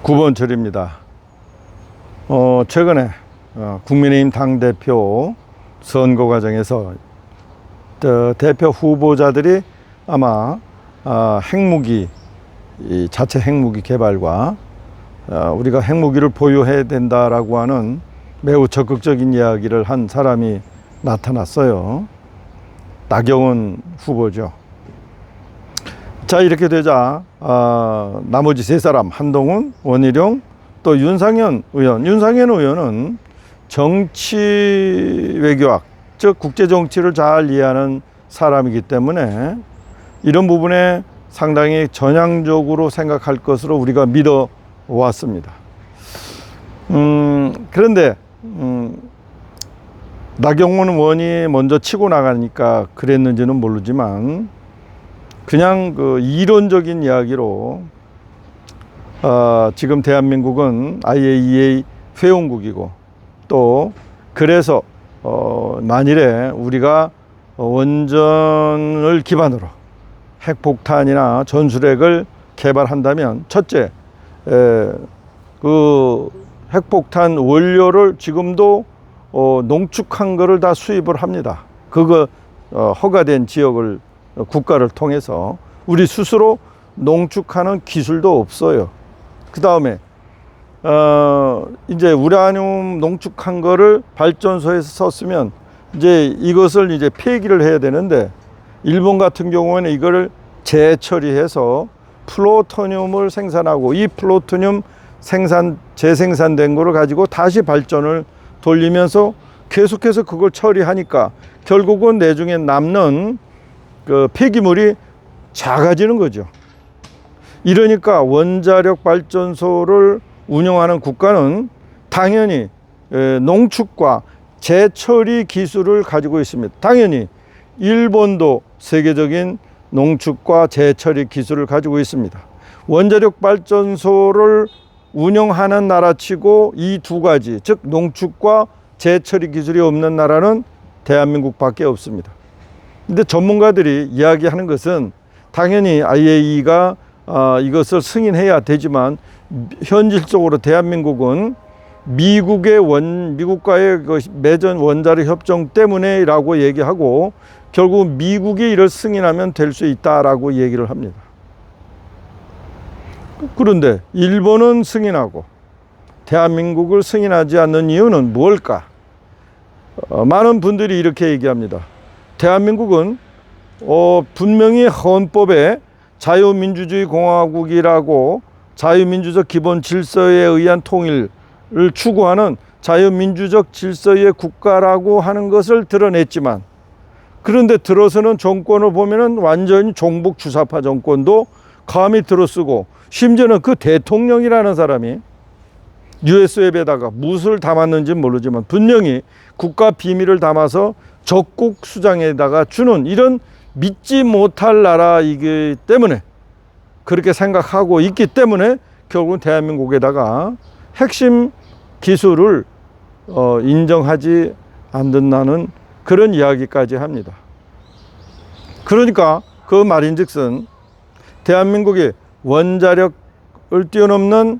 9번 최근에 국민의힘 당대표 선거 과정에서 대표 후보자들이 아마 핵무기, 자체 핵무기 개발과 우리가 핵무기를 보유해야 된다라고 하는 매우 적극적인 이야기를 한 사람이 나타났어요. 나경원 후보죠. 자, 이렇게 되자 나머지 세 사람, 한동훈, 원희룡, 또 윤상현 의원. 윤상현 의원은 정치 외교학, 즉 국제정치를 잘 이해하는 사람이기 때문에 이런 부분에 상당히 전향적으로 생각할 것으로 우리가 믿어 왔습니다. 그런데 나경원 의원이 먼저 치고 나가니까 그랬는지는 모르지만 그냥 그 이론적인 이야기로 지금 대한민국은 IAEA 회원국이고 또 그래서 만일에 우리가 원전을 기반으로 핵폭탄이나 전술핵을 개발한다면 첫째, 그 핵폭탄 원료를 지금도 농축한 거를 다 수입을 합니다. 그거 허가된 지역을 국가를 통해서 우리 스스로 농축하는 기술도 없어요. 그 다음에 이제 우라늄 농축한 거를 발전소에서 썼으면 이제 이것을 이제 폐기를 해야 되는데 일본 같은 경우에는 이거를 재처리해서 플루토늄을 생산하고 이 플루토늄 재생산된 거를 가지고 다시 발전을 돌리면서 계속해서 그걸 처리하니까 결국은 내중에 남는 그 폐기물이 작아지는 거죠. 이러니까 원자력 발전소를 운영하는 국가는 당연히 농축과 재처리 기술을 가지고 있습니다. 당연히 일본도 세계적인 농축과 재처리 기술을 가지고 있습니다. 원자력 발전소를 운영하는 나라치고 이 두 가지, 즉 농축과 재처리 기술이 없는 나라는 대한민국밖에 없습니다. 근데 전문가들이 이야기하는 것은 당연히 IAEA가 이것을 승인해야 되지만 현실적으로 대한민국은 미국과의 그 맺은 원자력 협정 때문에라고 얘기하고 결국 미국이 이를 승인하면 될 수 있다라고 얘기를 합니다. 그런데 일본은 승인하고 대한민국을 승인하지 않는 이유는 뭘까? 많은 분들이 이렇게 얘기합니다. 대한민국은 분명히 헌법에 자유민주주의 공화국이라고 자유민주적 기본 질서에 의한 통일을 추구하는 자유민주적 질서의 국가라고 하는 것을 드러냈지만 그런데 들어서는 정권을 보면은 완전히 종북 주사파 정권도 감히 들어쓰고 심지어는 그 대통령이라는 사람이 USB에다가 무엇을 담았는지 모르지만 분명히 국가 비밀을 담아서 적국 수장에다가 주는 이런 믿지 못할 나라이기 때문에 그렇게 생각하고 있기 때문에 결국은 대한민국에다가 핵심 기술을 인정하지 않는다는 그런 이야기까지 합니다. 그러니까 그 말인즉슨 대한민국이 원자력을 뛰어넘는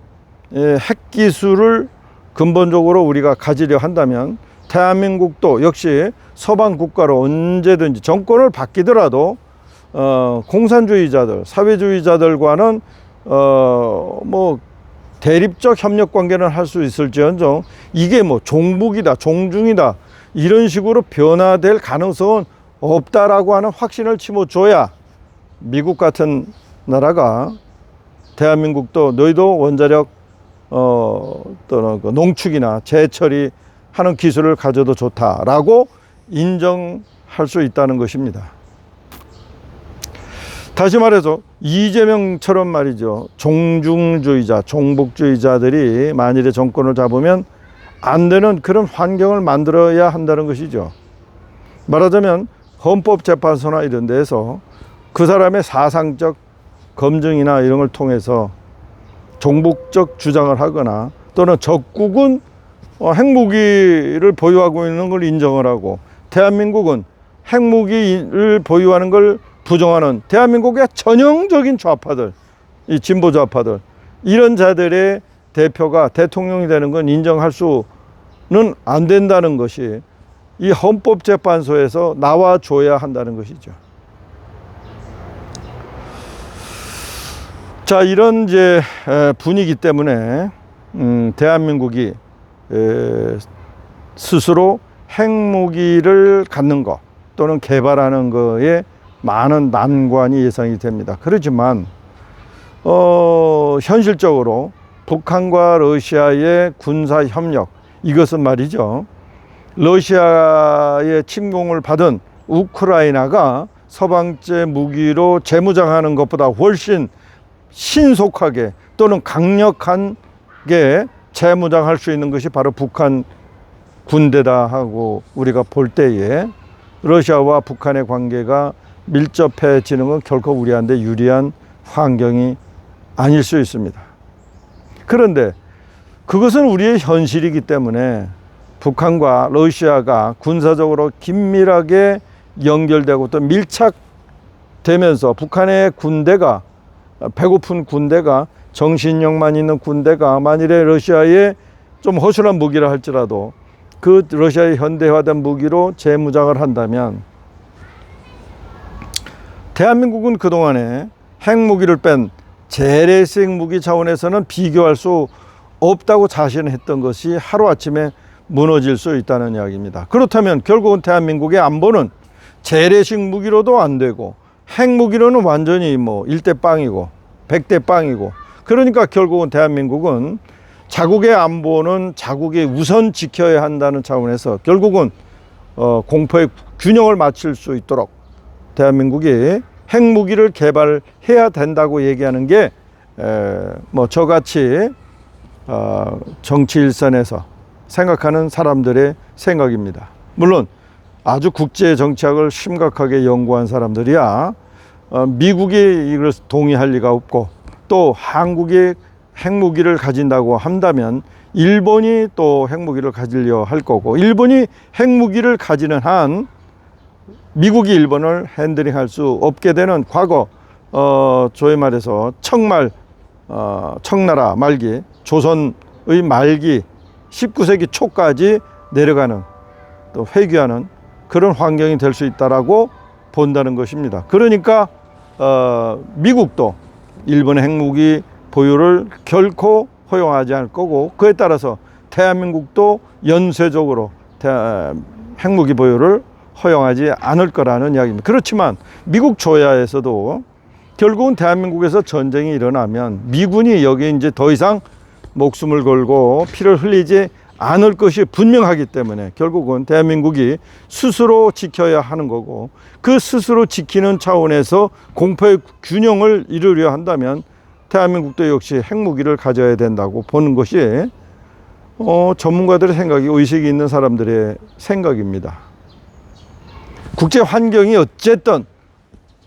핵기술을 근본적으로 우리가 가지려 한다면 대한민국도 역시 서방 국가로 언제든지 정권을 바뀌더라도 공산주의자들, 사회주의자들과는 뭐 대립적 협력 관계는 할 수 있을지언정 이게 뭐 종북이다, 종중이다 이런 식으로 변화될 가능성은 없다라고 하는 확신을 심어줘야 미국 같은 나라가 대한민국도 너희도 원자력 또는 그 농축이나 재처리 하는 기술을 가져도 좋다라고 인정할 수 있다는 것입니다. 다시 말해서 이재명처럼 말이죠. 종중주의자, 종북주의자들이 만일에 정권을 잡으면 안 되는 그런 환경을 만들어야 한다는 것이죠. 말하자면 헌법재판소나 이런 데에서 그 사람의 사상적 검증이나 이런 걸 통해서 종북적 주장을 하거나 또는 적국은 핵무기를 보유하고 있는 걸 인정을 하고 대한민국은 핵무기를 보유하는 걸 부정하는 대한민국의 전형적인 좌파들, 이 진보 좌파들 이런 자들의 대표가 대통령이 되는 건 인정할 수는 안 된다는 것이 이 헌법재판소에서 나와줘야 한다는 것이죠. 자, 이런 이제 분위기 때문에 대한민국이 스스로 핵무기를 갖는 것 또는 개발하는 것에 많은 난관이 예상이 됩니다. 그렇지만 현실적으로 북한과 러시아의 군사 협력, 이것은 말이죠, 러시아의 침공을 받은 우크라이나가 서방제 무기로 재무장하는 것보다 훨씬 신속하게 또는 강력하게 재무장할 수 있는 것이 바로 북한 군대다 하고 우리가 볼 때에 러시아와 북한의 관계가 밀접해지는 건 결코 우리한테 유리한 환경이 아닐 수 있습니다. 그런데 그것은 우리의 현실이기 때문에 북한과 러시아가 군사적으로 긴밀하게 연결되고 또 밀착되면서 북한의 군대가, 배고픈 군대가, 정신력만 있는 군대가 만일에 러시아에 좀 허술한 무기라 할지라도 그 러시아의 현대화된 무기로 재무장을 한다면 대한민국은 그동안에 핵무기를 뺀 재래식 무기 차원에서는 비교할 수 없다고 자신했던 것이 하루아침에 무너질 수 있다는 이야기입니다. 그렇다면 결국은 대한민국의 안보는 재래식 무기로도 안 되고 핵무기로는 완전히 뭐 1대 빵이고 100대 빵이고, 그러니까 결국은 대한민국은 자국의 안보는 자국이 우선 지켜야 한다는 차원에서 결국은 공포의 균형을 맞출 수 있도록 대한민국이 핵무기를 개발해야 된다고 얘기하는 게 뭐 저같이 정치 일선에서 생각하는 사람들의 생각입니다. 물론 아주 국제 정치학을 심각하게 연구한 사람들이야 미국이 이걸 동의할 리가 없고, 또 한국이 핵무기를 가진다고 한다면 일본이 또 핵무기를 가지려 할 거고, 일본이 핵무기를 가지는 한 미국이 일본을 핸들링할 수 없게 되는 과거 소위 말해서 청나라 말기, 조선의 말기 19세기 초까지 내려가는, 또 회귀하는 그런 환경이 될 수 있다라고 본다는 것입니다. 그러니까 미국도 일본의 핵무기 보유를 결코 허용하지 않을 거고, 그에 따라서 대한민국도 연쇄적으로 핵무기 보유를 허용하지 않을 거라는 이야기입니다. 그렇지만 미국 조야에서도 결국은 대한민국에서 전쟁이 일어나면 미군이 여기에 이제 더 이상 목숨을 걸고 피를 흘리지 않을 것이 분명하기 때문에 결국은 대한민국이 스스로 지켜야 하는 거고, 그 스스로 지키는 차원에서 공포의 균형을 이루려 한다면 대한민국도 역시 핵무기를 가져야 된다고 보는 것이 전문가들의 생각이, 의식이 있는 사람들의 생각입니다. 국제 환경이 어쨌든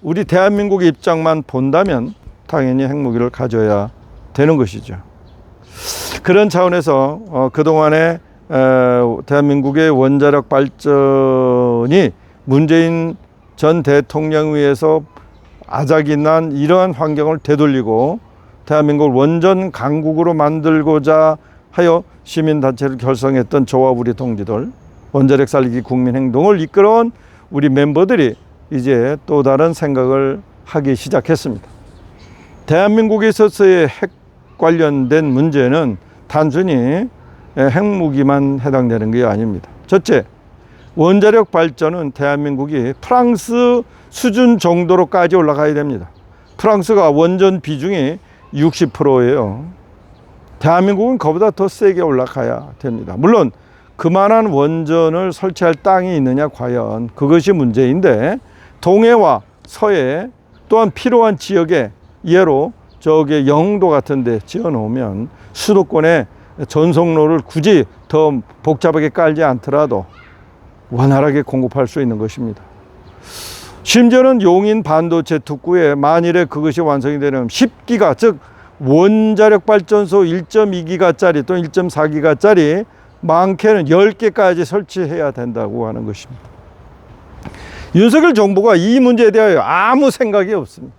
우리 대한민국의 입장만 본다면 당연히 핵무기를 가져야 되는 것이죠. 그런 차원에서 그동안에 대한민국의 원자력 발전이 문재인 전 대통령에 의해서 아작이 난 이러한 환경을 되돌리고 대한민국을 원전 강국으로 만들고자 하여 시민단체를 결성했던 저와 우리 동지들, 원자력 살리기 국민행동을 이끌어온 우리 멤버들이 이제 또 다른 생각을 하기 시작했습니다. 대한민국에 있어서의 핵 관련된 문제는 단순히 핵무기만 해당되는 게 아닙니다. 첫째, 원자력 발전은 대한민국이 프랑스 수준 정도로까지 올라가야 됩니다. 프랑스가 원전 비중이 60%예요. 대한민국은 그보다 더 세게 올라가야 됩니다. 물론 그만한 원전을 설치할 땅이 있느냐, 과연 그것이 문제인데, 동해와 서해 또한 필요한 지역에, 예로 저기 영도 같은 데 지어 놓으면 수도권에 전송로를 굳이 더 복잡하게 깔지 않더라도 원활하게 공급할 수 있는 것입니다. 심지어는 용인 반도체 특구에 만일에 그것이 완성이 되면 10기가, 즉 원자력 발전소 1.2기가짜리 또는 1.4기가짜리 많게는 10개까지 설치해야 된다고 하는 것입니다. 윤석열 정부가 이 문제에 대하여 아무 생각이 없습니다.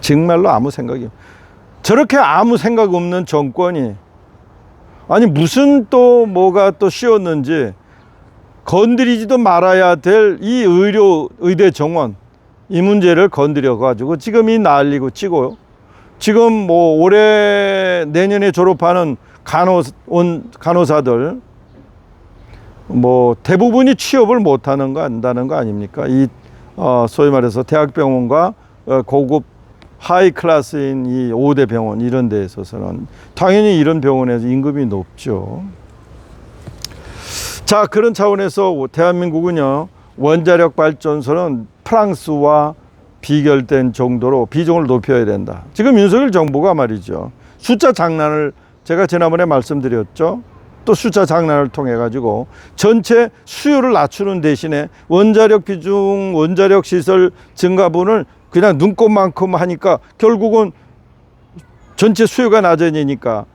정말로 아무 생각이 없습니다. 저렇게 아무 생각 없는 정권이, 아니 무슨 또 뭐가 또 씌웠는지 건드리지도 말아야 될 이 의대 정원, 이 문제를 건드려 가지고 지금 이 난리고 치고요. 지금 뭐 올해 내년에 졸업하는 간호사들 뭐 대부분이 취업을 못하는 거 안다는 거 아닙니까? 이 소위 말해서 대학병원과 고급 하이 클래스인 이 5대 병원 이런 데에 있어서는 당연히 이런 병원에서 임금이 높죠. 자, 그런 차원에서 대한민국은요, 원자력 발전소는 프랑스와 비교된 정도로 비중을 높여야 된다. 지금 윤석열 정부가 말이죠, 숫자 장난을, 제가 지난번에 말씀드렸죠, 또 숫자 장난을 통해 가지고 전체 수요를 낮추는 대신에 원자력 비중, 원자력 시설 증가분을 그냥 눈꼽만큼 하니까 결국은 전체 수요가 낮아지니까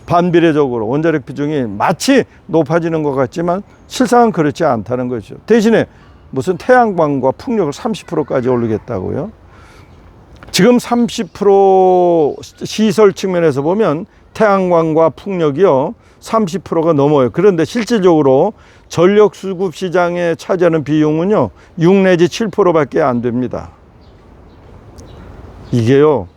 반비례적으로 원자력 비중이 마치 높아지는 것 같지만 실상은 그렇지 않다는 거죠. 대신에 무슨 태양광과 풍력을 30%까지 올리겠다고요? 지금 30% 시설 측면에서 보면 태양광과 풍력이요 30%가 넘어요. 그런데 실질적으로 전력 수급 시장에 차지하는 비용은요 6 내지 7%밖에 안 됩니다. 이게요,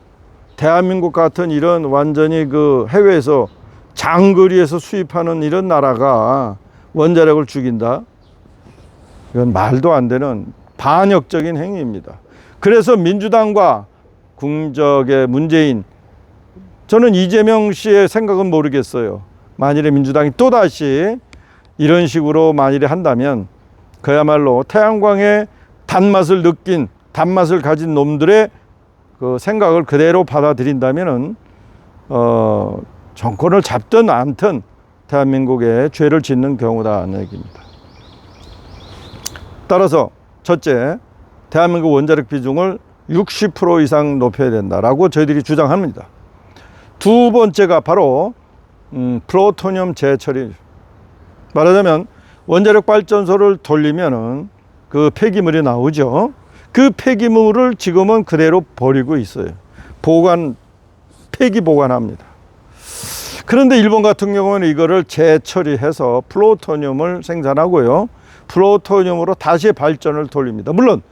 대한민국 같은 이런 완전히 그 해외에서 장거리에서 수입하는 이런 나라가 원자력을 죽인다? 이건 말도 안 되는 반역적인 행위입니다. 그래서 민주당과 국적의 문재인, 저는 이재명 씨의 생각은 모르겠어요. 만일에 민주당이 또다시 이런 식으로 만일에 한다면 그야말로 태양광의 단맛을 가진 놈들의 그 생각을 그대로 받아들인다면은 정권을 잡든 않든 대한민국에 죄를 짓는 경우다는 얘기입니다. 따라서 첫째, 대한민국 원자력 비중을 60% 이상 높여야 된다라고 저희들이 주장합니다. 두 번째가 바로 플루토늄 재처리. 말하자면 원자력 발전소를 돌리면은 그 폐기물이 나오죠. 그 폐기물을 지금은 그대로 버리고 있어요. 폐기 보관합니다. 그런데 일본 같은 경우는 이거를 재처리해서 플루토늄을 생산하고요, 플루토늄으로 다시 발전을 돌립니다. 물론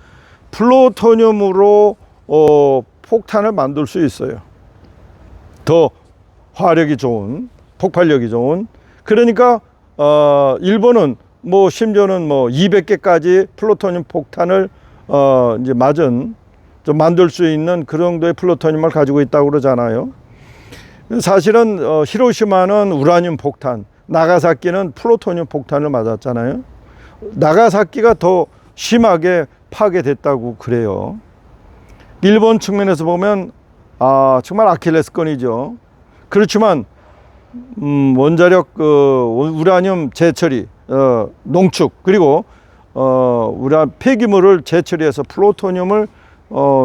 플루토늄으로 폭탄을 만들 수 있어요. 더 화력이 좋은, 폭발력이 좋은. 그러니까 일본은 뭐 심지어는 뭐 200개까지 플루토늄 폭탄을 이제 맞은 좀 만들 수 있는 그 정도의 플루토늄을 가지고 있다고 그러잖아요. 사실은 히로시마는 우라늄 폭탄, 나가사키는 플루토늄 폭탄을 맞았잖아요. 나가사키가 더 심하게 파괴됐다고 그래요. 일본 측면에서 보면 정말 아킬레스건이죠. 그렇지만 원자력 우라늄 재처리, 농축, 그리고 폐기물을 재처리해서 플루토늄을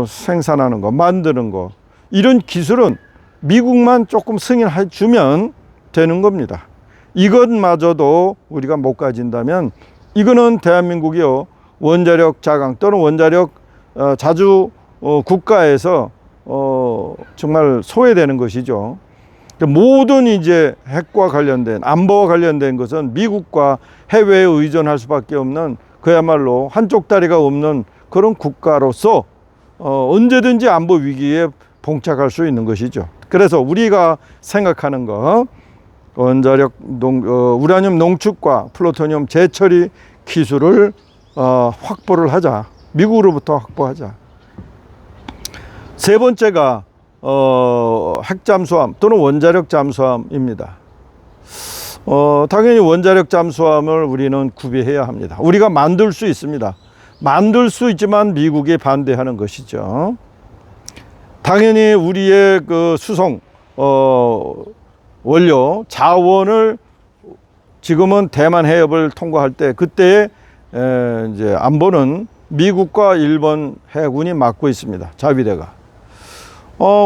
생산하는 거, 만드는 거, 이런 기술은 미국만 조금 승인해 주면 되는 겁니다. 이것마저도 우리가 못 가진다면 이거는 대한민국이요, 원자력 자강 또는 원자력 자주 국가에서 정말 소외되는 것이죠. 모든 이제 핵과 관련된, 안보와 관련된 것은 미국과 해외에 의존할 수밖에 없는, 그야말로 한쪽 다리가 없는 그런 국가로서 언제든지 안보 위기에 봉착할 수 있는 것이죠. 그래서 우리가 생각하는 거, 원자력 우라늄 농축과 플루토늄 재처리 기술을 확보를 하자. 미국으로부터 확보하자. 세 번째가 핵 잠수함 또는 원자력 잠수함입니다. 당연히 원자력 잠수함을 우리는 구비해야 합니다. 우리가 만들 수 있습니다. 만들 수 있지만 미국이 반대하는 것이죠. 당연히 우리의 그 수송 원료 자원을 지금은 대만 해협을 통과할 때 그때 이제 안보는 미국과 일본 해군이 맡고 있습니다. 자위대가.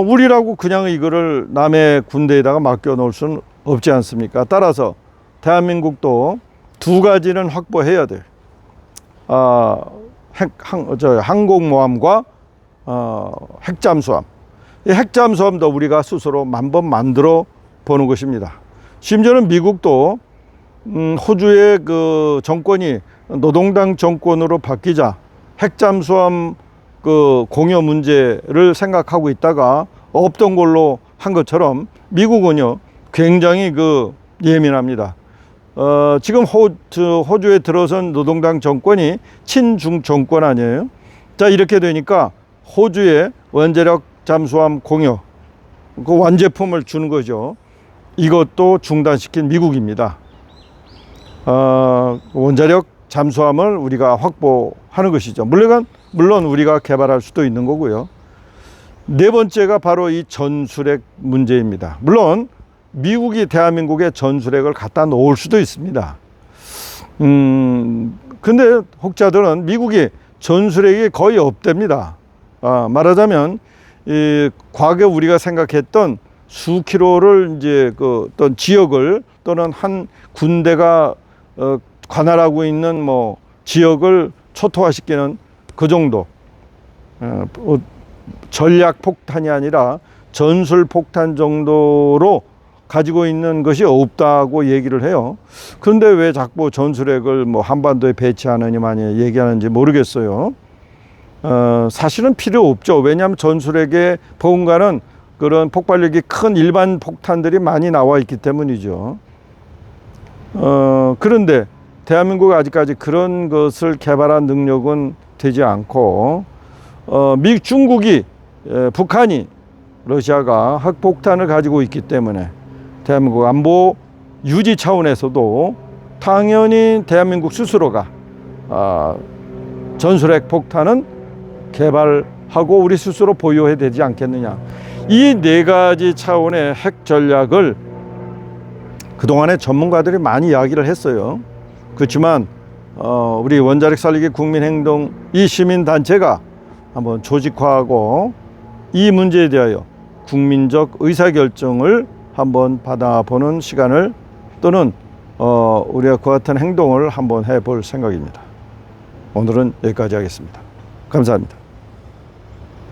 우리라고 그냥 이거를 남의 군대에다가 맡겨 놓을 수는 없지 않습니까? 따라서 대한민국도 두 가지는 확보해야 돼요. 항공모함과 핵잠수함. 이 핵잠수함도 우리가 스스로 만번 만들어 보는 것입니다. 심지어는 미국도 호주의 그 정권이 노동당 정권으로 바뀌자 핵잠수함 그 공여 문제를 생각하고 있다가 없던 걸로 한 것처럼 미국은요 굉장히 그 예민합니다. 지금 호주에 들어선 노동당 정권이 친중 정권 아니에요? 자, 이렇게 되니까 호주에 원자력 잠수함 공여 그 완제품을 주는 거죠. 이것도 중단시킨 미국입니다. 원자력 잠수함을 우리가 확보하는 것이죠. 물론 우리가 개발할 수도 있는 거고요. 네 번째가 바로 이 전술핵 문제입니다. 물론 미국이 대한민국에 전술핵을 갖다 놓을 수도 있습니다. 근데 혹자들은 미국이 전술핵이 거의 없답니다. 말하자면 이 과거 우리가 생각했던 수 킬로를 이제 그 어떤 지역을 또는 한 군대가 관할하고 있는 뭐 지역을 초토화시키는 그 정도 전략 폭탄이 아니라 전술 폭탄 정도로 가지고 있는 것이 없다고 얘기를 해요. 그런데 왜 자꾸 전술핵을 뭐 한반도에 배치하느니 많이 얘기하는지 모르겠어요. 사실은 필요 없죠. 왜냐하면 전술핵의 보험가는 그런 폭발력이 큰 일반 폭탄들이 많이 나와 있기 때문이죠. 그런데 대한민국이 아직까지 그런 것을 개발한 능력은 되지 않고 중국이 북한이 러시아가 핵폭탄을 가지고 있기 때문에 대한민국 안보 유지 차원에서도 당연히 대한민국 스스로가 전술핵 폭탄은 개발하고 우리 스스로 보유해야 되지 않겠느냐. 이 네 가지 차원의 핵 전략을 그동안에 전문가들이 많이 이야기를 했어요. 그렇지만 우리 원자력 살리기 국민행동 이 시민단체가 한번 조직화하고 이 문제에 대하여 국민적 의사결정을 한번 받아보는 시간을 또는 우리가 그와 같은 행동을 한번 해볼 생각입니다. 오늘은 여기까지 하겠습니다. 감사합니다.